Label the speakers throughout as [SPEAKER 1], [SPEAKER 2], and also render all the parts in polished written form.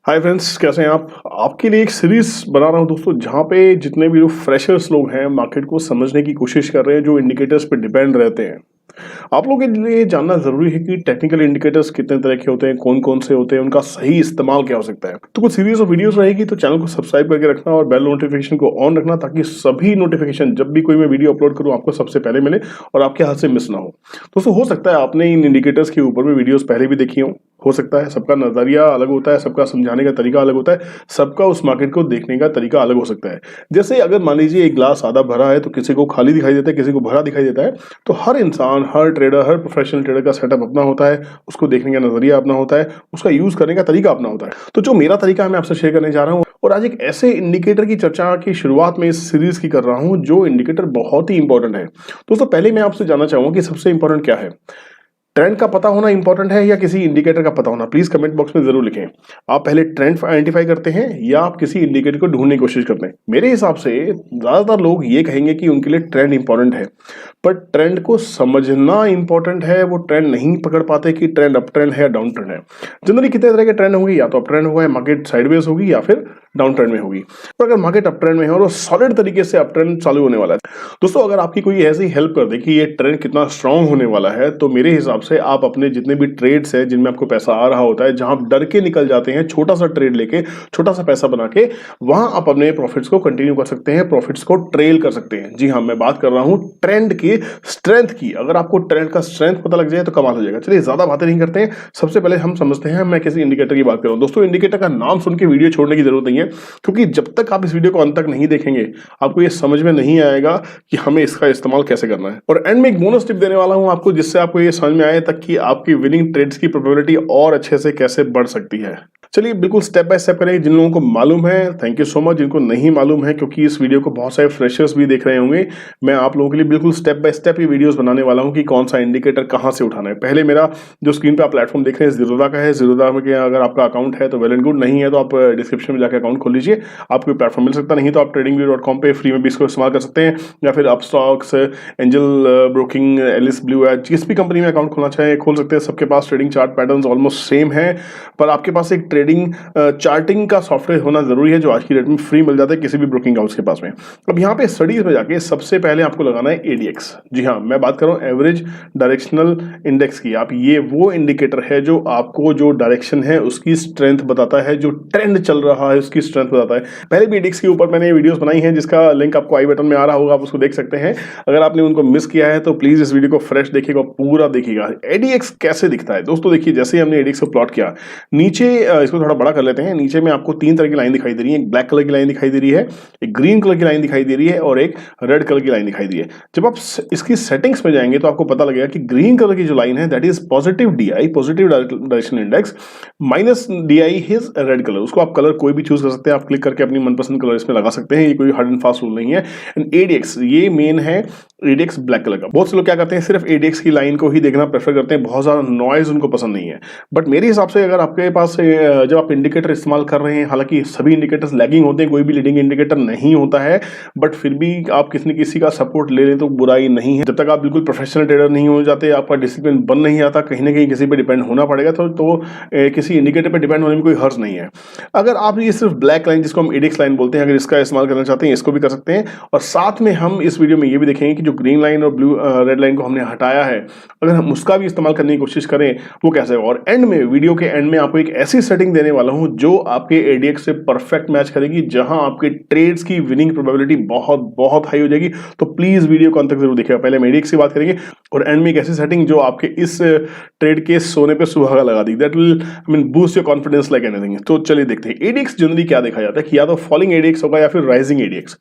[SPEAKER 1] Hi friends, कैसे हैं आप? आपके लिए एक सीरीज बना रहा हूं दोस्तों, जहां पे जितने भी फ्रेशर्स लोग हैं मार्केट को समझने की कोशिश कर रहे हैं, जो इंडिकेटर्स पे डिपेंड रहते हैं। आप लोगों के लिए जानना जरूरी है कि टेक्निकल इंडिकेटर्स कितने तरह के होते हैं, कौन कौन से होते हैं, उनका सही इस्तेमाल क्या हो सकता है। तो कुछ सीरीज ऑफ वीडियोस रहेगी, तो चैनल को सब्सक्राइब करके रखना और बेल नोटिफिकेशन को ऑन रखना, ताकि सभी नोटिफिकेशन जब भी कोई मैं वीडियो अपलोड करूं आपको सबसे पहले मिले और आपके हाथ से मिस ना हो। दोस्तों, हो सकता है आपने इन इंडिकेटर्स के ऊपर भी वीडियोस पहले भी देखी हो सकता है सबका नजरिया अलग होता है, सबका समझाने का तरीका अलग होता है, सबका उस मार्केट को देखने का तरीका अलग हो सकता है। जैसे अगर मान लीजिए एक ग्लास आधा भरा है, तो किसी को खाली दिखाई देता है, किसी को भरा दिखाई देता है। तो हर इंसान, हर ट्रेडर, हर प्रोफेशनल ट्रेडर का सेटअप अपना होता है, उसको देखने का नजरिया अपना होता है, उसका यूज करने का तरीका अपना होता है। तो जो मेरा तरीका है मैं आपसे शेयर करने जा रहा हूँ, और आज एक ऐसे इंडिकेटर की चर्चा की शुरुआत में इस सीरीज की कर रहा हूं, जो इंडिकेटर बहुत ही इंपॉर्टेंट है। दोस्तों, पहले मैं आपसे जानना चाहूंगा कि सबसे इंपॉर्टेंट क्या है। ट्रेंड का पता होना इंपॉर्टेंट है या किसी इंडिकेटर का पता होना? प्लीज कमेंट बॉक्स में जरूर लिखें। आप पहले ट्रेंड आइडेंटिफाई करते हैं या आप किसी इंडिकेटर को ढूंढने की कोशिश करते हैं? मेरे हिसाब से ज्यादातर लोग ये कहेंगे कि उनके लिए ट्रेंड इंपॉर्टेंट है, पर ट्रेंड को समझना इंपॉर्टेंट है। वो ट्रेंड नहीं पकड़ पाते कि ट्रेंड अप ट्रेंड है या डाउन ट्रेंड है। जनरली कितने तरह के ट्रेंड होंगे, या तो अप ट्रेंड होगा, या मार्केट साइडवेज होगी, या फिर डाउन ट्रेंड में होगी। पर अगर मार्केट अप ट्रेंड में है और सॉलिड तरीके से अप ट्रेंड चालू होने वाला है, दोस्तों अगर आपकी कोई ऐसी हेल्प कर दे कि ये ट्रेंड कितना स्ट्रांग होने वाला है, तो मेरे हिसाब से आप अपने जितने भी ट्रेड्स है जिनमें आपको पैसा आ रहा होता है, जहां आप डर के निकल जाते हैं, छोटा सा ट्रेड लेके, छोटा सा पैसा बना के, वहां आप अपने प्रॉफिट्स को कंटिन्यू कर सकते हैं, प्रॉफिट्स को ट्रेल कर सकते हैं। जी हाँ, मैं बात कर रहा हूं ट्रेंड की स्ट्रेंथ की। अगर आपको ट्रेंड का स्ट्रेंथ पता लग जाए तो कमाल हो जाएगा। चलिए ज्यादा बातें नहीं करते हैं, सबसे पहले हम समझते हैं मैं किसी इंडिकेटर की बात कर रहा हूं। दोस्तों, इंडिकेटर का नाम सुन के वीडियो छोड़ने की जरूरत नहीं है, क्योंकि जब तक आप इस वीडियो को अंत तक नहीं देखेंगे आपको ये समझ में नहीं आएगा कि हमें इसका इस्तेमाल कैसे करना है। और एंड में एक बोनस टिप देने वाला हूं आपको, जिससे आपको ये समझ में आए तक कि आपकी विनिंग ट्रेड्स की प्रोबेबिलिटी और अच्छे से कैसे बढ़ सकती है। चलिए बिल्कुल स्टेप बाय स्टेप करेंगे। जिन लोगों को मालूम है थैंक यू सो मच, जिनको नहीं मालूम है, क्योंकि इस वीडियो को बहुत सारे फ्रेशर्स भी देख रहे होंगे, मैं आप लोगों के लिए बिल्कुल स्टेप बाय स्टेप ये वीडियोस बनाने वाला हूं कि कौन सा इंडिकेटर कहां से उठाना है। पहले मेरा जो स्क्रीन पे आप प्लेटफॉर्म देख रहे हैं ज़ीरोधा का है। ज़ीरोधा में अगर आपका अकाउंट है तो वेल एंड गुड, नहीं है तो आप डिस्क्रिप्शन में जाकर अकाउंट खोल लीजिए, आपको प्लेटफॉर्म मिल सकता। नहीं तो आप tradingview.com पे फ्री में भी इसको इस्तेमाल कर सकते हैं, या फिर Upstox, Angel Broking, Alice Blue, जिस भी कंपनी में अकाउंट खोलना चाहे खोल सकते हैं। सबके पास trading chart patterns almost same है, पर आपके पास एक ट्रेडिंग चार्टिंग का सॉफ्टवेयर होना जरूरी है, जो आज की डेट में फ्री मिल जाता है किसी भी ब्रोकिंग हाउस के पास में। अब यहाँ पे स्टडीज में जाके सबसे पहले आपको लगाना है एडीएक्स। जी हाँ, मैं बात कर रहा हूँ एवरेज डायरेक्शनल इंडेक्स की। आप ये वो इंडिकेटर है जो आपको जो डायरेक्शन है उसकी स्ट्रेंथ बताता है, जो ट्रेंड चल रहा है उसकी स्ट्रेंथ बताता है। पहले भी एडीएक्स के ऊपर मैंने वीडियोस बनाई हैं, जिसका लिंक आपको आई बटन में आ रहा होगा, आप उसको देख सकते हैं। अगर आपने उनको मिस किया है तो प्लीज इस वीडियो को फ्रेश देखिएगा, पूरा देखिएगा। एडीएक्स कैसे दिखता है दोस्तों, देखिए जैसे हमने एडीएक्स को प्लॉट किया, नीचे इसको थोड़ा बड़ा कर लेते हैं। नीचे में आपको तीन तरह की लाइन दिखाई दे रही है। एक ब्लैक कलर की लाइन दिखाई दे रही है, एक ग्रीन कलर की लाइन दिखाई दे रही है, और एक रेड कलर की लाइन दिखाई दे रही है। जब आप इसकी सेटिंग्स में जाएंगे तो आपको पता लगेगा कि ग्रीन कलर की जो लाइन है that is positive DI, positive direction index, minus DI is red colour. उसको आप कलर कोई भी चूज कर सकते हैं, आप क्लिक करके अपनी मनपसंद कलर इसमें लगा सकते हैं, ये कोई हार्ड एंड फास्ट रूल नहीं है। एंड एडीएक्स ये मेन है, एडीएक्स ब्लैक कलर का। बहुत से लोग क्या करते हैं, सिर्फ एडीएक्स की लाइन को ही देखना प्रेफर करते हैं, बहुत ज्यादा नॉइज उनको पसंद नहीं है। बट मेरे हिसाब से अगर आपके पास जब आप इंडिकेटर इस्तेमाल कर रहे हैं, हालांकि सभी इंडिकेटर्स लैगिंग होते हैं, कोई भी लीडिंग इंडिकेटर नहीं होता है, बट फिर भी आप किसी न किसी का सपोर्ट ले लें तो बुराई नहीं है। जब तक आप बिल्कुल प्रोफेशनल ट्रेडर नहीं हो जाते, आपका डिसिप्लिन बन नहीं आता, कहीं ना कहीं किसी पे डिपेंड होना पड़ेगा, तो किसी इंडिकेटर पे डिपेंड होने में कोई हर्ज नहीं है। अगर आप ये सिर्फ ब्लैक लाइन, जिसको हम एडीएक्स लाइन बोलते हैं, अगर इसका इस्तेमाल करना चाहते हैं, इसको भी कर सकते हैं। और साथ में हम इस वीडियो में ये भी देखेंगे कि जो ग्रीन लाइन और ब्लू रेड लाइन को हमने हटाया है, अगर हम उसका भी इस्तेमाल करने की कोशिश करें वो कैसे। और एंड में, वीडियो के एंड में आपको एक ऐसी सेटिंग देने वाला हूं जो आपके एडीएक्स से परफेक्ट मैच करेगी, जहां आपके ट्रेड्स की विनिंग प्रोबेबिलिटी बहुत बहुत हाई हो जाएगी। तो प्लीज वीडियो को अंत तक जरूर देखिएगा। पहले हम एडीएक्स की बात करेंगे और एंड में एक ऐसी सेटिंग जो आपके इस ट्रेड के सोने पे सुहागा लगा दी, that will boost your confidence like anything. तो चलिए देखते हैं एडीएक्स जनरली क्या देखा जाता है, कि या तो फॉलिंग एडीएक्स होगा या फिर राइजिंग एडीएक्स।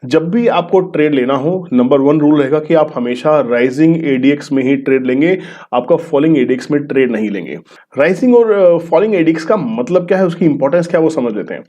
[SPEAKER 1] जब भी आपको ट्रेड लेना हो, नंबर वन रूल रहेगा कि आप हमेशा राइजिंग एडीएक्स में ही ट्रेड लेंगे, आपका फॉलिंग एडीएक्स में ट्रेड नहीं लेंगे। राइजिंग और फॉलिंग एडीएक्स का मतलब क्या है, उसकी इंपॉर्टेंस क्या है, वो समझ लेते हैं।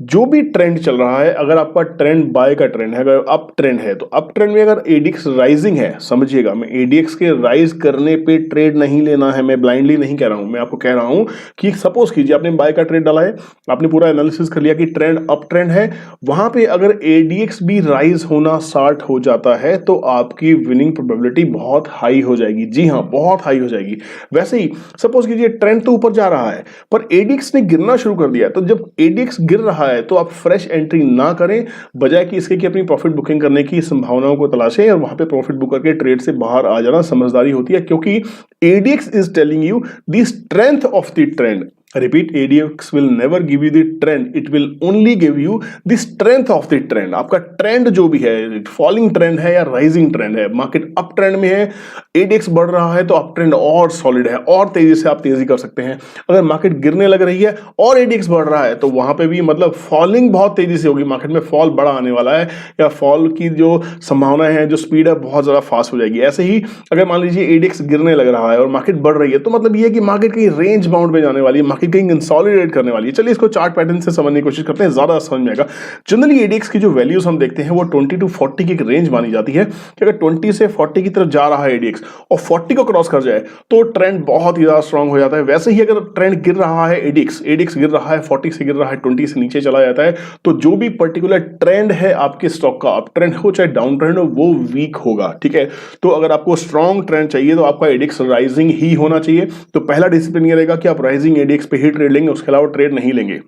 [SPEAKER 1] जो भी ट्रेंड चल रहा है, अगर आपका ट्रेंड बाय का ट्रेंड है, अगर अप ट्रेंड है, तो अप ट्रेंड में अगर एडीएक्स राइजिंग है, समझिएगा मैं एडीएक्स के राइज करने पे ट्रेड नहीं लेना है। मैं ब्लाइंडली नहीं कह रहा हूं, मैं आपको कह रहा हूं कि सपोज कीजिए आपने बाय का ट्रेड डाला है, आपने पूरा एनालिसिस कर लिया कि ट्रेंड अप ट्रेंड है, वहां पे अगर एडीएक्स भी राइज होना स्टार्ट हो जाता है तो आपकी विनिंग प्रोबेबिलिटी बहुत हाई हो जाएगी। जी हां, बहुत हाई हो जाएगी। वैसे ही सपोज कीजिए ट्रेंड तो ऊपर जा रहा है, पर एडीएक्स एडीएक्स ने गिरना शुरू कर दिया है, तो जब एडीएक्स गिर रहा है तो आप फ्रेश एंट्री ना करें, बजाय कि इसके कि अपनी प्रॉफिट बुकिंग करने की संभावनाओं को तलाशें और वहां पे प्रॉफिट बुक करके ट्रेड से बाहर आ जाना समझदारी होती है, क्योंकि ADX is telling you the strength of the trend. Repeat, ADX will never give you the trend, it will only give you the strength of the trend। आपका ट्रेंड जो भी है, फॉलिंग ट्रेंड है या राइजिंग ट्रेंड है, market up trend में है, ADX बढ़ रहा है तो अप ट्रेंड और सॉलिड है और तेजी से आप तेजी कर सकते हैं। अगर मार्केट गिरने लग रही है और ADX बढ़ रहा है तो वहां पे भी मतलब फॉलिंग बहुत तेजी से होगी, मार्केट में फॉल बड़ा आने वाला है या फॉल की जो संभावना है, जो स्पीड है, बहुत ज्यादा फास्ट हो जाएगी। ऐसे ही अगर मान लीजिए ADX गिरने लग रहा है और मार्केट बढ़ रही है तो मतलब ये है कि मार्केट कहीं रेंज बाउंड में जाने वाली है, मार्केट कहीं कंसोलिडेट करने वाली है। चलिए इसको चार्ट पैटर्न से समझने की कोशिश करते हैं, ज्यादा समझ में आएगा। जनरली एडीएक्स की जो वैल्यूज हम देखते हैं वो 20 टू 40 की एक रेंज मानी जाती है कि अगर 20 से 40 की तरफ जा रहा है एडीएक्स और 40 को क्रॉस कर जाए तो ट्रेंड बहुत ही ज्यादा स्ट्रांग हो जाता है। वैसे ही अगर ट्रेंड गिर रहा है, एडीएक्स गिर रहा है, 40 से गिर रहा है, 20 से नीचे चला जाता है, तो जो भी पर्टिकुलर ट्रेंड है आपके स्टॉक का, अप ट्रेंड हो चाहे डाउन ट्रेंड हो, वो वीक होगा। ठीक है, तो अगर आपको स्ट्रॉन्ग ट्रेंड चाहिए तो आपका एडीएक्स राइजिंग ही होना चाहिए। तो पहला डिसिप्लिन ये रहेगा कि आप राइजिंग एडीएक्स पे ही ट्रेड लेंगे, उसके अलावा ट्रेड नहीं लेंगे।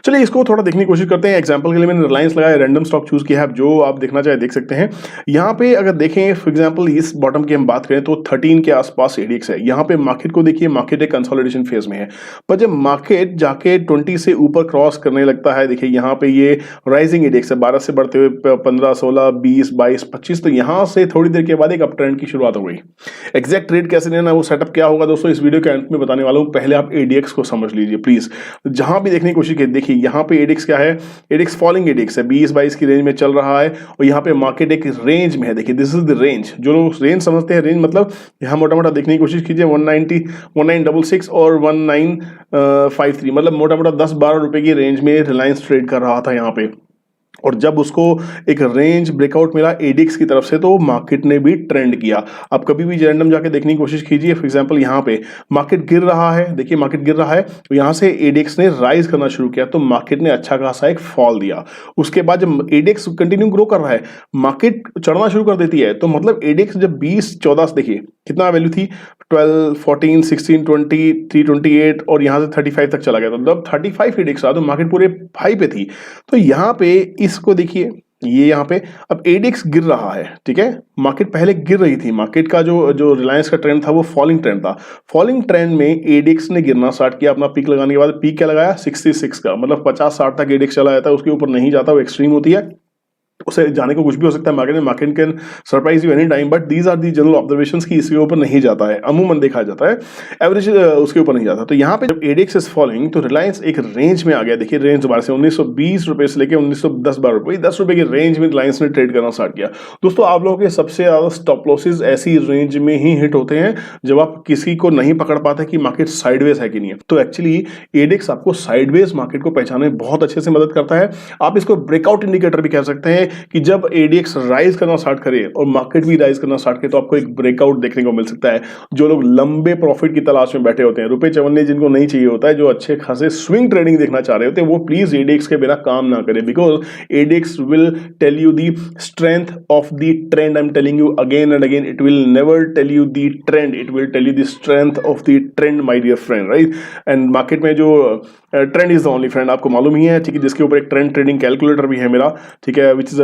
[SPEAKER 1] चलिए इसको थोड़ा देखने की कोशिश करते हैं। एग्जांपल के लिए मैंने रिलायंस लगाया, रैंडम स्टॉक चूज किया है, जो आप देखना चाहे देख सकते हैं। यहाँ पे अगर देखें फॉर एग्जांपल इस बॉटम की हम बात करें तो 13 के आसपास एडीएक्स है। यहाँ पे मार्केट को देखिए, मार्केट एक कंसोलिडेशन फेज में है, पर जब मार्केट जाके 20 से ऊपर क्रॉस करने लगता है, देखिए यहाँ पे ये राइजिंग एडीएक्स है, 12 से बढ़ते हुए 15, 16, 20, 22, 25, तो यहाँ से थोड़ी देर के बाद एक अप ट्रेंड की शुरुआत हो गई। एग्जैक्ट ट्रेड कैसे लेना, वो सेटअप क्या होगा दोस्तों, इस वीडियो के अंत में बताने वाला हूँ। पहले आप एडीएक्स को समझ लीजिए प्लीज। जहां भी देखने की कोशिश की, देखिए यहाँ पे एडीएक्स क्या है, एडीएक्स फॉलिंग एडीएक्स है, 20-22 की रेंज में चल रहा है और यहाँ पे मार्केट एक रेंज में है। देखिए दिस इज द रेंज, जो लोग रेंज समझते हैं, रेंज मतलब यहाँ मोटा मोटा देखने की कोशिश कीजिए, 190, 1966 और 1953, मतलब मोटा मोटा 10-12 रुपए की रेंज में रिलायंस ट्रेड कर रहा था यहाँ पे। और जब उसको एक रेंज ब्रेकआउट मिला एडीएक्स की तरफ से तो मार्केट ने भी ट्रेंड किया। आप कभी भी रैंडम जाके देखने की कोशिश कीजिए, फॉर एग्जांपल यहाँ पे मार्केट गिर रहा है, देखिए मार्केट गिर रहा है तो यहाँ से एडीएक्स ने राइज करना शुरू किया तो मार्केट ने अच्छा खासा एक फॉल दिया। उसके बाद जब एडीएक्स कंटिन्यू ग्रो कर रहा है, मार्केट चढ़ना शुरू कर देती है, तो मतलब एडीएक्स जब 20-14 देखिए कितना वैल्यू थी, 12, 14, 16, 20, 328 और यहाँ से 35 तक चला गया। तो जब 35 एडीएक्स आ तो मार्केट पूरे हाई पे थी। तो यहाँ पे इसको देखिए, ये यहाँ पे अब एडीएक्स गिर रहा है, ठीक है, मार्केट पहले गिर रही थी, मार्केट का जो रिलायंस का ट्रेंड था वो फॉलिंग ट्रेंड था। फॉलिंग ट्रेंड में एडीएक्स ने गिरना स्टार्ट किया, अपना पीक लगाने के बाद पीक क्या लगाया, 66 का, मतलब 50-60 तक एडीएक्स चला जाता है, उसके ऊपर नहीं जाता, वो एक्सट्रीम होती है, उसे जाने को कुछ भी हो सकता है मार्केट में, market can surprise you any time, but these are the general observations की इसके ऊपर नहीं जाता है, अमूमन देखा जाता है, एवरेज उसके ऊपर नहीं जाता। तो यहाँ पे जब एडीएक्स इज फॉलोइंग तो रिलायंस एक रेंज में आ गया। देखिए रेंज दोबारा से 1920 रुपए से लेकर 1910-12 रुपए, 10 रुपए की रेंज में रिलायंस ने ट्रेड करना स्टार्ट किया। दोस्तों आप लोगों के सबसे ज्यादा स्टॉप लॉसेज ऐसी रेंज में ही हिट होते हैं जब आप किसी को नहीं पकड़ पाते कि मार्केट साइडवेज है कि नहीं है। तो एक्चुअली एडीएक्स आपको साइडवेज मार्केट को पहचानने में बहुत अच्छे से मदद करता है। आप इसको ब्रेकआउट इंडिकेटर भी कह सकते हैं कि जब एडीएक्स राइज करना स्टार्ट करे और मार्केट भी राइज करना स्टार्ट करे तो आपको एक ब्रेकआउट देखने को मिल सकता है। जो लोग लंबे प्रॉफिट की तलाश में बैठे होते हैं, रुपए चवन्ने जिनको नहीं चाहिए होता है, जो अच्छे खासे स्विंग ट्रेडिंग देखना चाह रहे होते हैं, वो प्लीज एडीएक्स के बिना काम ना करें, because ADX will tell you the strength of the trend. I am telling you again and again, it will never tell you the trend, it will tell you the strength of the trend my dear friend, right. And market में जो trend is the only friend, आपको मालूम ही है, ठीक है, जिसके ऊपर एक ट्रेंड ट्रेडिंग कैलकुलेटर भी है मेरा, ठीक है, विच इज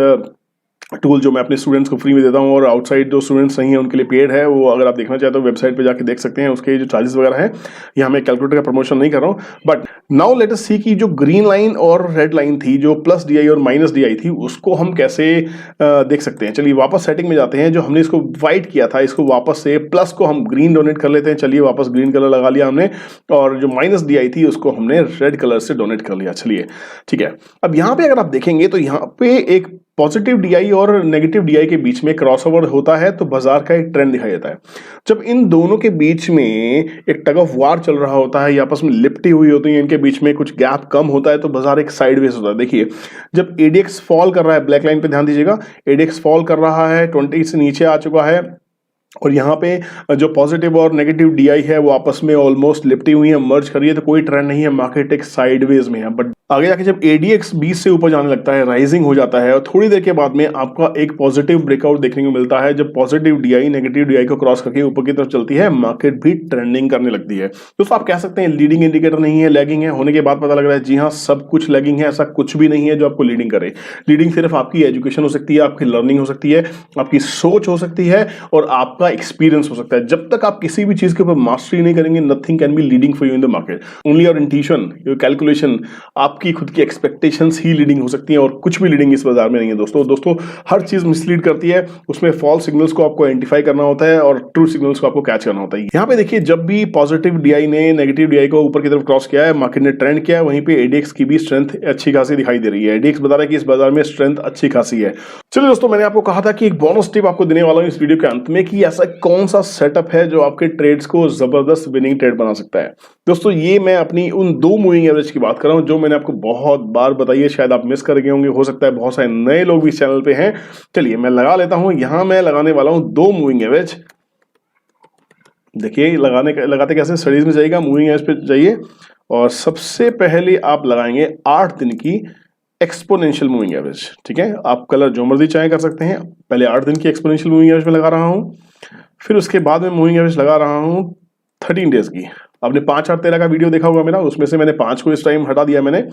[SPEAKER 1] टूल जो मैं अपने स्टूडेंट्स को फ्री में देता हूँ और आउटसाइड जो स्टूडेंट्स नहीं है उनके लिए पेड है। वो अगर आप देखना चाहते हो वेबसाइट पे जाके देख सकते हैं, उसके जो चार्जेस वगैरह हैं। यहाँ मैं कैलकुलेटर का प्रमोशन नहीं कर रहा हूँ, बट नाउ लेट अस सी कि जो ग्रीन लाइन और रेड लाइन थी, जो प्लस डीआई और माइनस डीआई थी, उसको हम कैसे देख सकते हैं। चलिए वापस सेटिंग में जाते हैं, जो हमने इसको व्हाइट किया था इसको वापस से प्लस को हम ग्रीन डोनेट कर लेते हैं। चलिए वापस ग्रीन कलर लगा लिया हमने, और जो माइनस डीआई थी उसको हमने रेड कलर से डोनेट कर लिया। चलिए ठीक है, अब यहाँ पे अगर आप देखेंगे तो यहाँ पे एक पॉजिटिव डीआई और नेगेटिव डीआई के बीच में क्रॉसओवर होता है तो बाजार का एक ट्रेंड दिखाई देता है। जब इन दोनों के बीच में एक टग ऑफ वार चल रहा होता है, या आपस में लिपटी हुई होती है, इनके बीच में कुछ गैप कम होता है तो बाजार एक साइडवेज होता है। देखिए जब एडीएक्स फॉल कर रहा है, ब्लैक लाइन पे ध्यान दीजिएगा, एडीएक्स फॉल कर रहा है, 20 से नीचे आ चुका है, और यहाँ पे जो पॉजिटिव और नेगेटिव डीआई है वो आपस में ऑलमोस्ट लिपटी हुई है, मर्ज करी है, तो कोई ट्रेंड नहीं है, मार्केट एक साइडवेज में है। बट आगे जाके जब एडीएक्स 20 से ऊपर जाने लगता है, राइजिंग हो जाता है, और थोड़ी देर के बाद में आपका एक पॉजिटिव ब्रेकआउट देखने को मिलता है। जब पॉजिटिव डीआई नेगेटिव डीआई को क्रॉस करके ऊपर की तरफ चलती है, मार्केट भी ट्रेंडिंग करने लगती है। दोस्तों आप कह सकते हैं लीडिंग इंडिकेटर नहीं है, लैगिंग है, होने के बाद पता लग रहा है जी हाँ सब कुछ लैगिंग है। ऐसा कुछ भी नहीं है जो आपको लीडिंग करे। लीडिंग सिर्फ आपकी एजुकेशन हो सकती है, आपकी लर्निंग हो सकती है, आपकी सोच हो सकती है, और आपका एक्सपीरियंस हो सकता है। जब तक आप किसी भी चीज के ऊपर मास्टरी नहीं करेंगे, nothing can be leading for you in the market. Only your intuition, your calculation, आपकी खुद की एक्सपेक्टेशंस ही लीडिंग हो सकती हैं, और कुछ भी लीडिंग इस बाजार में नहीं है। दोस्तों हर चीज मिसलीड करती है, उसमें फॉल्स सिग्नल्स को आपको आइडेंटिफाई करना होता है और ट्रू सिग्नल्स को आपको कैच करना होता है। यहाँ पे देखिए जब भी पॉजिटिव डीआई ने नेगेटिव डीआई को ऊपर की तरफ क्रॉस किया है, मार्केट ने ट्रेंड किया है, वहीं पे एडीएक्स की भी स्ट्रेंथ अच्छी खासी दिखाई दे रही है। एडीएक्स बता रहा है कि इस बाजार में स्ट्रेंथ अच्छी खासी है। चलिए दोस्तों, मैंने आपको कहा था कि एक बोनस टिप आपको देने वाला हूं इस वीडियो के अंत में, कि ऐसा कौन सा सेटअप है जो आपके ट्रेड्स को जबरदस्त विनिंग ट्रेड बना सकता है। दोस्तों ये मैं अपनी उन 2 मूविंग एवरेज की बात कर रहा हूं जो मैंने आपको बहुत बार बताई है, शायद आप मिस कर गए होंगे, हो सकता है बहुत सारे नए लोग भी इस चैनल पे हैं। चलिए मैं लगा लेता हूं। यहां मैं लगाने वाला हूं 2 मूविंग एवरेज। देखिए लगाते कैसे, स्टडीज में जाइएगा, मूविंग एवरेज पे जाइए, और सबसे पहले आप लगाएंगे 8 दिन की एक्सपोनेंशियल मूविंग एवरेज। ठीक है, आप कलर जो मर्जी चाहे कर सकते हैं। पहले 8 दिन की एक्सपोनेंशियल मूविंग एवरेज में लगा रहा हूं, फिर उसके बाद में मूविंग एवरेज लगा रहा हूं 13 डेज की। आपने 5 और 13 का वीडियो देखा होगा मेरा, उसमें से मैंने 5 को इस टाइम हटा दिया मैंने।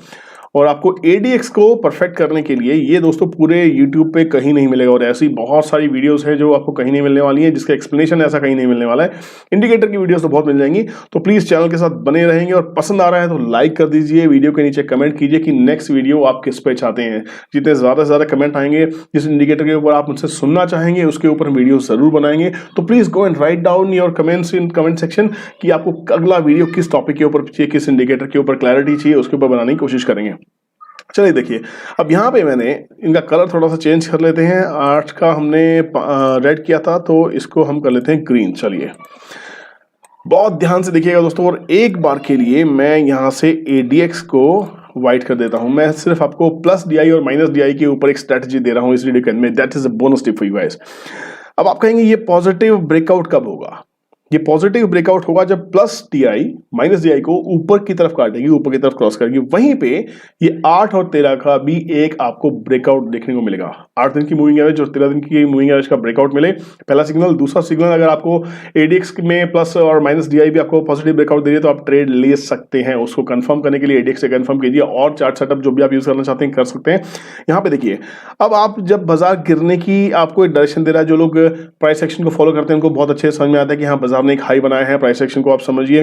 [SPEAKER 1] और आपको एडीएक्स को परफेक्ट करने के लिए ये दोस्तों पूरे यूट्यूब पे कहीं नहीं मिलेगा, और ऐसी बहुत सारी वीडियोस हैं जो आपको कहीं नहीं मिलने वाली है, जिसका एक्सप्लेनेशन ऐसा कहीं नहीं मिलने वाला है। इंडिकेटर की वीडियोस तो बहुत मिल जाएंगी, तो प्लीज चैनल के साथ बने रहेंगे, और पसंद आ रहा है तो लाइक कर दीजिए, वीडियो के नीचे कमेंट कीजिए कि नेक्स्ट वीडियो आप किस पे चाहते हैं। जितने ज्यादा से ज्यादा कमेंट आएंगे, जिस इंडिकेटर के ऊपर आप मुझसे सुनना चाहेंगे, उसके ऊपर वीडियो जरूर बनाएंगे। तो please go and write down your comments in comment section कि आपको अगला वीडियो किस टॉपिक के ऊपर चाहिए, किस इंडिकेटर के ऊपर क्लैरिटी चाहिए, उसके ऊपर बनाने की कोशिश करेंगे। चलिए देखिए, अब यहाँ पे मैंने इनका कलर थोड़ा सा चेंज कर लेते हैं। 8 का हमने रेड किया था, तो इसको हम कर लेते हैं ग्रीन। चलिए बहुत ध्यान से देखिएगा दोस्तों, और एक बार के लिए मैं यहाँ से एडीएक्स को व्हाइट कर देता हूं। मैं सिर्फ आपको प्लस डीआई और माइनस डीआई के ऊपर एक स्ट्रेटजी दे रहा हूं इस वीडियो के अंदर में। That is a bonus tip for you guys. अब आप कहेंगे ये पॉजिटिव ब्रेकआउट कब होगा? ये पॉजिटिव ब्रेकआउट होगा जब प्लस डीआई माइनस डीआई को ऊपर की तरफ काटेगी, ऊपर की तरफ क्रॉस करेगी। वहीं पे ये 8 और 13 का भी एक आपको ब्रेकआउट देखने को मिलेगा। 8 दिन की मूविंग एवरेज और 13 दिन की मूविंग एवरेज का ब्रेकआउट मिले, पहला सिग्नल। दूसरा सिग्नल, अगर आपको एडीएक्स में प्लस और माइनस डीआई भी आपको पॉजिटिव ब्रेकआउट दे रही है तो आप ट्रेड ले सकते हैं। उसको कंफर्म करने के लिए एडीएक्स से कंफर्म कीजिए, और चार्ट सेटअप जो भी आप यूज करना चाहते हैं कर सकते हैं। यहाँ पे देखिए, अब आप जब बाजार गिरने की आपको एक डायरेक्शन दे रहा है, जो लोग प्राइस एक्शन को फॉलो करते हैं उनको बहुत अच्छे समझ में आता है कि हाँ बाजार ने एक हाई बनाया है। प्राइस एक्शन को आप समझिए,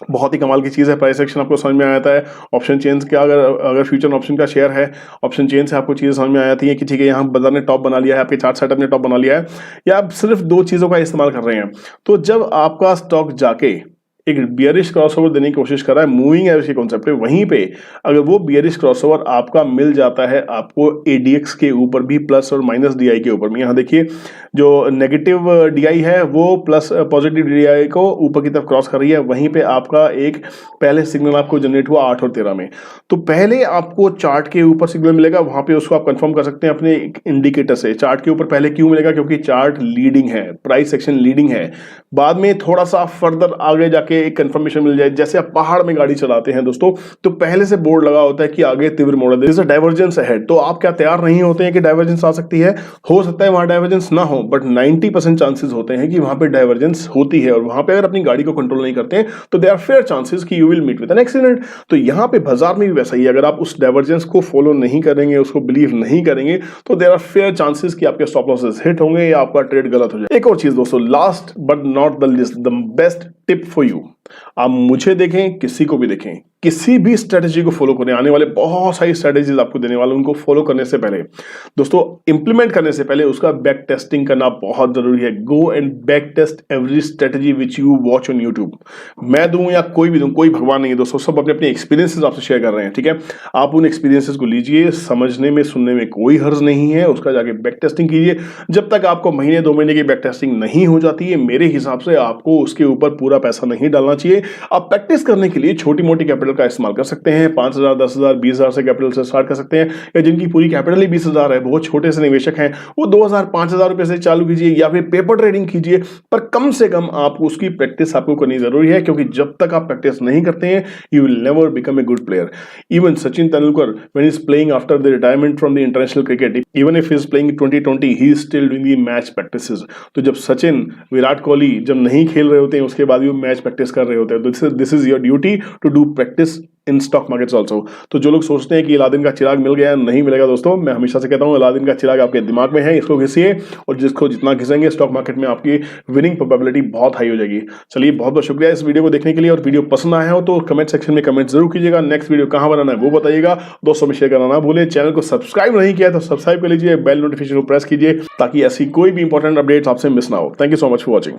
[SPEAKER 1] बहुत ही कमाल की चीज है। प्राइस एक्शन आपको समझ में आ जाता है। ऑप्शन चेंज का अगर फ्यूचर ऑप्शन का शेयर है, ऑप्शन चेंज से आपको चीजें समझ में आ जाती है कि ठीक है यहाँ बाजार ने टॉप बना लिया है, आपके चार्ट सेटअप ने टॉप बना लिया है, या आप सिर्फ 2 चीजों का इस्तेमाल कर रहे हैं। तो जब आपका स्टॉक जाके एक बियरिश क्रॉसओवर देने की कोशिश कर रहा है, मूविंग एवरेज के कॉन्सेप्ट पे, वहीं पे अगर वो बियरिश क्रॉसओवर आपका मिल जाता है आपको एडीएक्स के ऊपर भी, प्लस और माइनस डीआई के ऊपर में। यहाँ देखिए जो नेगेटिव डीआई है वो प्लस पॉजिटिव डीआई को ऊपर की तरफ क्रॉस कर रही है, वहीं पे आपका एक पहले सिग्नल आपको जनरेट हुआ 8 और 13 में। तो पहले आपको चार्ट के ऊपर सिग्नल मिलेगा, वहां पे उसको आप कंफर्म कर सकते हैं अपने इंडिकेटर से। चार्ट के ऊपर पहले क्यों मिलेगा? क्योंकि चार्ट लीडिंग है, प्राइस सेक्शन लीडिंग है। बाद में थोड़ा सा फर्दर आगे जाके एक कंफर्मेशन मिल जाए। जैसे आप पहाड़ में गाड़ी चलाते हैं दोस्तों, तो पहले से बोर्ड लगा होता है कि आगे तीव्र मोड़ है, there is a divergence ahead. तो आप क्या तैयार नहीं होते हैं कि डाइवर्जेंस आ सकती है? हो सकता है वहां डाइवर्जेंस ना हो, बट 90% चांसेस होते हैं कि वहां पे डाइवर्जेंस होती है, और वहां पे अगर अपनी गाड़ी को कंट्रोल नहीं करते हैं तो देयर आर फेयर चांसेस कि you will meet with an accident. तो यहां पे बाजार में भी वैसा ही है, अगर आप उस डाइवर्जेंस को फॉलो नहीं करेंगे, उसको बिलीव नहीं करेंगे, तो देयर आर फेयर चांसेस कि आपके स्टॉप लॉसेस हिट होंगे या आपका ट्रेड गलत हो जाए। एक और चीज दोस्तों, last but not the list, the best tip for you. आप मुझे देखें, किसी को भी देखें, किसी भी स्ट्रेटेजी को फॉलो करें। आने वाले बहुत सारी स्ट्रेटेजीज आपको देने वाले, उनको फॉलो करने से पहले दोस्तों, इंप्लीमेंट करने से पहले उसका बैक टेस्टिंग करना बहुत जरूरी है। Go and back test every strategy which you watch on YouTube. मैं दूं या कोई भी दूं, कोई भगवान नहीं है दोस्तों, सब अपने अपने एक्सपीरियंसेस आपसे शेयर कर रहे हैं। ठीक है, आप उन एक्सपीरियंसेस को लीजिए, समझने में सुनने में कोई हर्ज नहीं है, उसका जाके बैक टेस्टिंग कीजिए। जब तक आपको महीने 2 महीने की बैक टेस्टिंग नहीं हो जाती है, मेरे हिसाब से आपको उसके ऊपर पूरा पैसा नहीं डालना चाहिए। आप प्रैक्टिस करने के लिए छोटी-मोटी कैपिटल का इस्तेमाल कर सकते हैं। 5,000, 10,000, 20,000 से कैपिटल से स्टार्ट कर सकते हैं, या जिनकी पूरी कैपिटल ही 20,000 है, बहुत छोटे से निवेशक हैं, वो 2,000, 5,000 रुपए से चालू कीजिए या फिर पेपर ट्रेडिंग कीजिए। पर कम से कम आप उसकी प्रैक्टिस आपको करनी ज़रूरी है, क्योंकि जब तक आप प्रैक्टिस नहीं करते हैं, you will never become a good player. Even Sachin Tendulkar, when he's playing after the retirement from the international cricket, even if he's playing 2020, he is still doing the match practices. तो जब सचिन, विराट कोहली जब नहीं खेल रहे होते हैं, उसके बाद भी वो मैच प्रैक्टिस कर रहे होते हैं, तो this is your duty to do practice in stock markets also. तो जो लोग सोचते हैं कि अलादीन का चिराग मिल गया, नहीं मिलेगा दोस्तों। मैं हमेशा से कहता हूँ, अलादीन का चिराग आपके दिमाग में है, इसको घिसिए, और जिसको जितना घिसेंगे स्टॉक मार्केट में आपकी विनिंग प्रोबेबिलिटी बहुत हाई हो जाएगी। चलिए, बहुत बहुत शुक्रिया इस वीडियो को देखने के लिए, और वीडियो पसंद आया हो तो कमेंट सेक्शन में कमेंट जरूर कीजिएगा। नेक्स्ट वीडियो कहाँ बनाना है वो बताइएगा, दोस्तों में शेयर करना ना भूलें। चैनल को सब्सक्राइब नहीं किया तो सब्सक्राइब कर लीजिए, बेल नोटिफिकेशन को प्रेस कीजिए, ताकि ऐसी कोई भी इंपॉर्टेंट अपडेट्स आपसे मिस ना हो। Thank you so much for watching.